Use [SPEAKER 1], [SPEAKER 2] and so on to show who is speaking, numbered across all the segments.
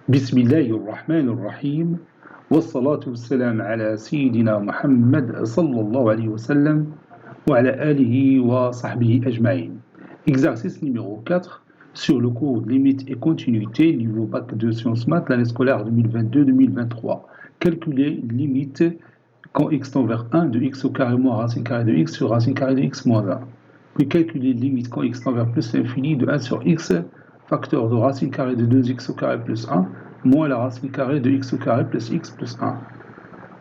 [SPEAKER 1] بسم الله الرحمن الرحيم والصلاة والسلام على سيدنا محمد صلى الله عليه وسلم وعلى آله وصحبه أجمعين. Exercice numéro 4 sur le cours limite et continuité niveau bac de sciences maths l'année scolaire 2022-2023. Calculer limite quand x tend vers 1 de x au carré moins racine carrée de x sur racine carrée de x moins 1. Puis calculer limite quand x tend vers plus l'infini de 1 sur x facteur de racine carrée de 2x au carré plus 1 moins la racine carrée de x au carré plus x plus 1.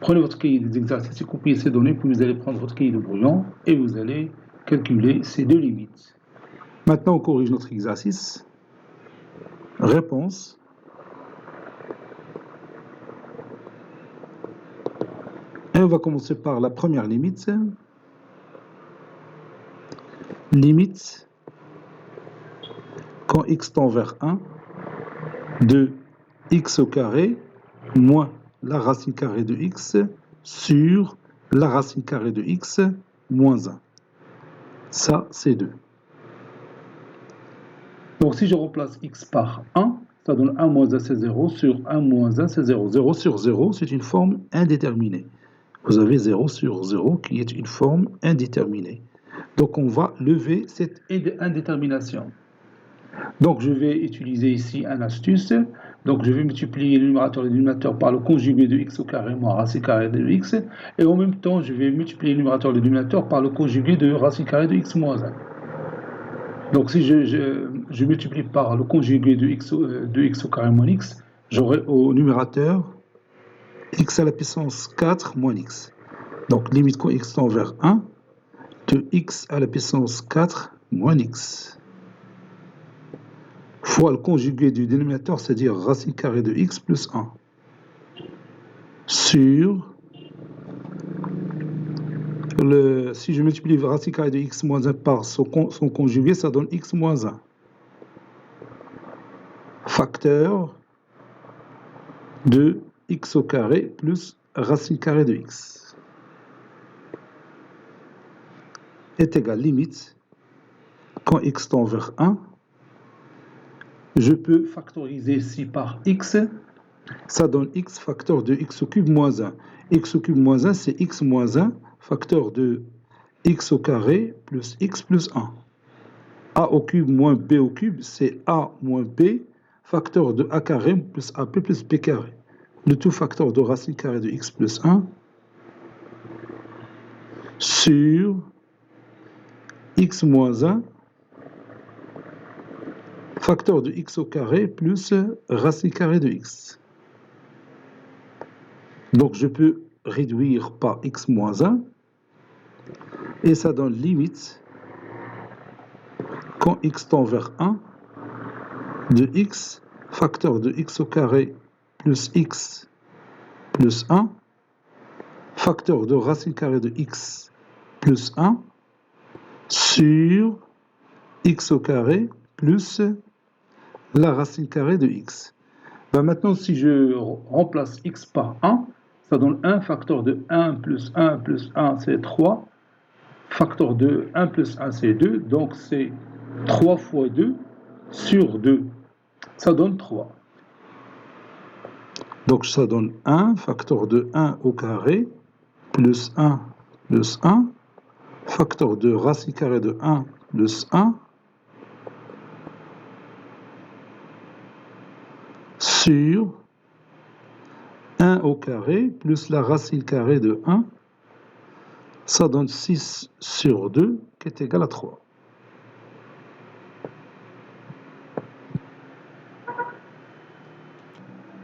[SPEAKER 1] Prenez votre cahier des exercices et copiez ces données, puis vous allez prendre votre cahier de brouillon et vous allez calculer ces deux limites. Maintenant, on corrige notre exercice. Réponse. Et on va commencer par la première limite. Limite quand x tend vers 1 de x au carré moins la racine carrée de x sur la racine carrée de x moins 1. Ça, c'est 2. Donc, si je remplace x par 1, ça donne 1 moins 1, c'est 0, sur 1 moins 1, c'est 0. 0 sur 0, c'est une forme indéterminée. Vous avez 0 sur 0 qui est une forme indéterminée. Donc, on va lever cette indétermination. Donc, je vais utiliser ici une astuce. Donc, je vais multiplier le numérateur et le dénominateur par le conjugué de x au carré moins racine carrée de x. Et en même temps, je vais multiplier le numérateur et le dénominateur par le conjugué de racine carrée de x moins 1. Donc, si je multiplie par le conjugué de x au carré moins x, j'aurai au numérateur x à la puissance 4 moins x. Donc, limite quand x tend vers 1 de x à la puissance 4 moins x fois le conjugué du dénominateur, c'est-à-dire racine carrée de x plus 1 sur si je multiplie racine carrée de x moins 1 par son conjugué, ça donne x moins 1 facteur de x au carré plus racine carrée de x est égal limite quand x tend vers 1. Je peux factoriser ici par x, ça donne x facteur de x au cube moins 1. X au cube moins 1, c'est x moins 1 facteur de x au carré plus x plus 1. A au cube moins b au cube, c'est a moins b facteur de a carré plus ap plus b carré. Le tout facteur de racine carrée de x plus 1 sur x moins 1 facteur de x au carré plus racine carrée de x. Donc, je peux réduire par x moins 1 et ça donne limite quand x tend vers 1 de x facteur de x au carré plus x plus 1 facteur de racine carrée de x plus 1 sur x au carré plus la racine carrée de x. Ben maintenant, si je remplace x par 1, ça donne 1 facteur de 1 plus 1 plus 1, c'est 3. Facteur de 1 plus 1, c'est 2. Donc, c'est 3 fois 2 sur 2. Ça donne 3. Donc, ça donne 1 facteur de 1 au carré plus 1 facteur de racine carrée de 1 plus 1 sur 1 au carré plus la racine carrée de 1, ça donne 6 sur 2 qui est égal à 3.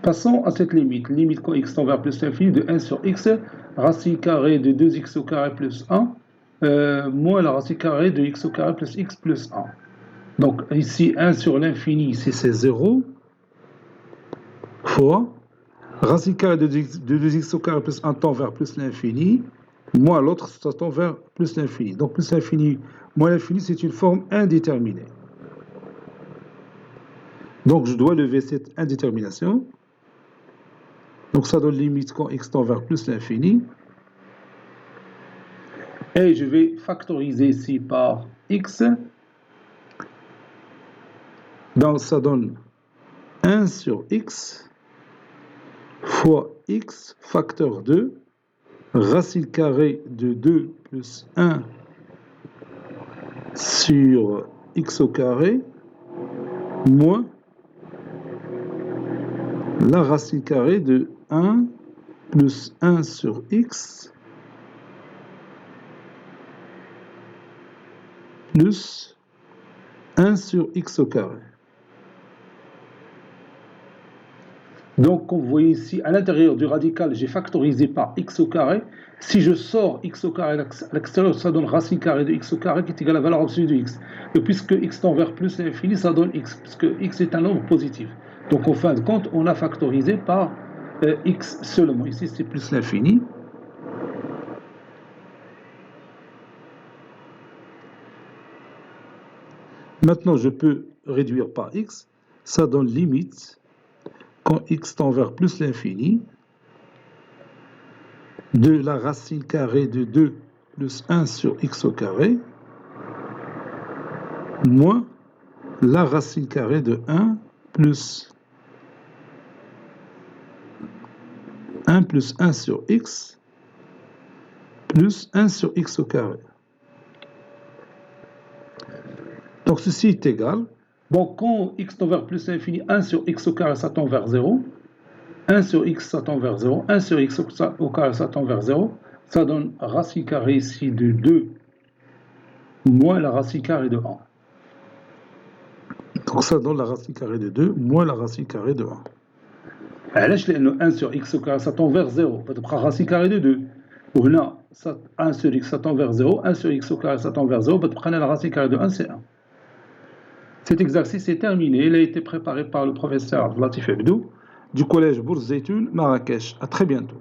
[SPEAKER 1] Passons à cette limite. Limite quand x tend vers plus l'infini de 1 sur x, racine carrée de 2x au carré plus 1, moins la racine carrée de x au carré plus x plus 1. Donc ici, 1 sur l'infini, ici c'est 0, fois racine carrée de 2x au carré plus 1 tend vers plus l'infini, moins l'autre, ça tend vers plus l'infini. Donc plus l'infini, moins l'infini, c'est une forme indéterminée. Donc je dois lever cette indétermination. Donc ça donne limite quand x tend vers plus l'infini. Et je vais factoriser ici par x. Donc ça donne 1 sur x fois x facteur 2, racine carrée de 2 plus 1 sur x au carré, moins la racine carrée de 1 plus 1 sur x plus 1 sur x au carré. Donc, comme vous voyez ici, à l'intérieur du radical, j'ai factorisé par x au carré. Si je sors x au carré à l'extérieur, ça donne racine carrée de x au carré qui est égale à la valeur absolue de x. Et puisque x tend vers plus l'infini, ça donne x, puisque x est un nombre positif. Donc, en fin de compte, on a factorisé par x seulement. Ici, c'est plus l'infini. Maintenant, je peux réduire par x. Ça donne limite, quand x tend vers plus l'infini, de la racine carrée de 2 plus 1 sur x au carré, moins la racine carrée de 1 plus 1 plus 1 sur x plus 1 sur x au carré. Donc ceci est égal. Donc quand x tend vers plus l'infini, 1 sur x au carré, ça tend vers 0. 1 sur x, ça tend vers 0. 1 sur x au carré, ça tend vers 0. Ça donne racine carrée ici de 2 moins la racine carrée de 1. Donc ça donne la racine carrée de 2 moins la racine carrée de 1. علاش لأنه 1 sur x au carré ça tend vers 0 فتبقى racine carrée de 2 وهنا 1 sur x ça tend vers 0 1 sur x au carré ça tend vers 0 فتبقى la racine carrée de 1 c'est 1. Cet exercice est terminé, il a été préparé par le professeur Latif Abdou du collège Bourz Zeytoun Marrakech. À très bientôt.